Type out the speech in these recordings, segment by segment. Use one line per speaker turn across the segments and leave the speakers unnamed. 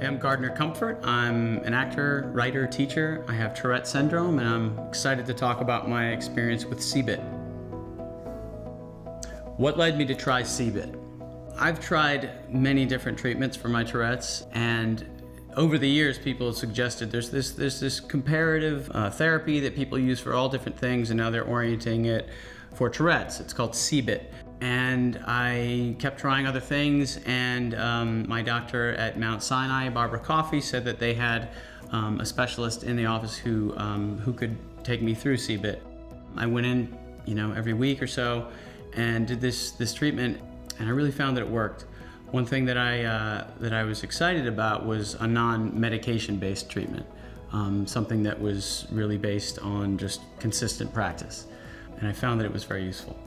I'm Gardiner Comfort. I'm an actor, writer, teacher. I have Tourette Syndrome, and I'm excited to talk about my experience with CBIT. What led me to try CBIT? I've tried many different treatments for my Tourette's, and over the years people have suggested there's this comparative therapy that people use for all different things, and now they're orienting it for Tourette's. It's called CBIT. And I kept trying other things, and my doctor at Mount Sinai, Barbara Coffey, said that they had a specialist in the office who could take me through CBIT. I went in, every week or so and did this treatment, and I really found that it worked. One thing that I was excited about was a non-medication based treatment, something that was really based on just consistent practice, and I found that it was very useful.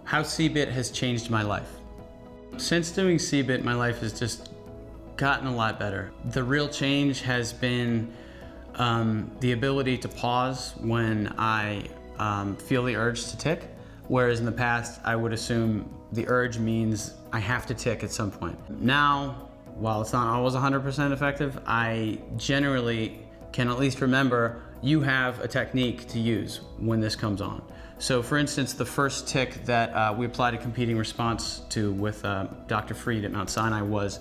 How CBIT has changed my life. Since doing CBIT, my life has just gotten a lot better. The real change has been the ability to pause when I feel the urge to tic, whereas in the past I would assume the urge means I have to tic at some point. Now, while it's not always 100% effective, I generally can at least remember you have a technique to use when this comes on. So for instance, the first tic that we applied a competing response to with Dr. Freed at Mount Sinai was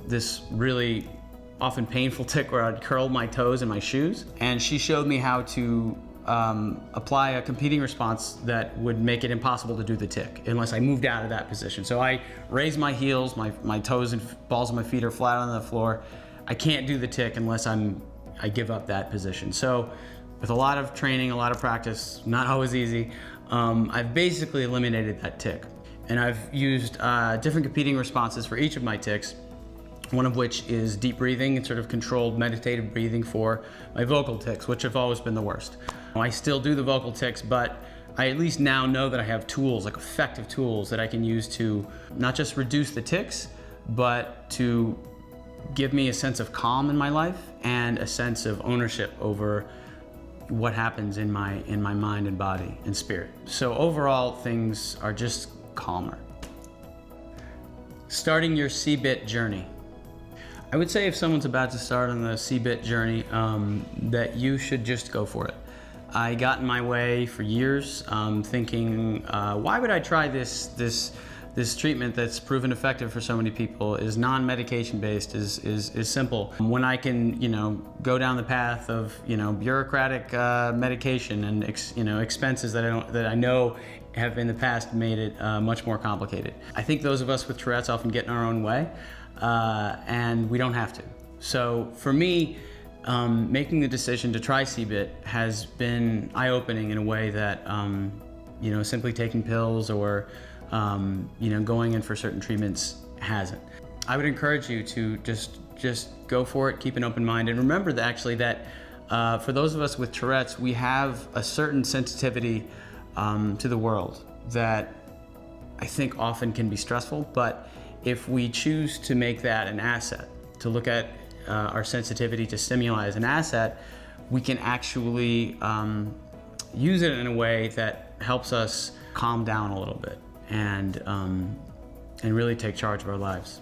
this really often painful tic where I'd curl my toes in my shoes. And she showed me how to apply a competing response that would make it impossible to do the tic unless I moved out of that position. So I raise my heels, my toes and balls of my feet are flat on the floor. I can't do the tic unless I give up that position. So with a lot of training, a lot of practice, not always easy, I've basically eliminated that tic. And I've used different competing responses for each of my tics, one of which is deep breathing and sort of controlled meditative breathing for my vocal tics, which have always been the worst. I still do the vocal tics, but I at least now know that I have tools, like effective tools that I can use to not just reduce the tics, but to give me a sense of calm in my life and a sense of ownership over what happens in my mind and body and spirit. So overall, things are just calmer. Starting your CBIT journey. I would say if someone's about to start on the CBIT journey, that you should just go for it. I got in my way for years, thinking, why would I try this treatment that's proven effective for so many people, is non-medication based, is simple. When I can, go down the path of, bureaucratic medication and expenses that I know have in the past made it much more complicated. I think those of us with Tourette's often get in our own way, and we don't have to. So for me, making the decision to try CBIT has been eye-opening in a way that, simply taking pills or going in for certain treatments hasn't. I would encourage you to just go for it, keep an open mind, and remember that actually that for those of us with Tourette's, we have a certain sensitivity to the world that I think often can be stressful, but if we choose to make that an asset, to look at our sensitivity to stimuli as an asset, we can actually use it in a way that helps us calm down a little bit and really take charge of our lives.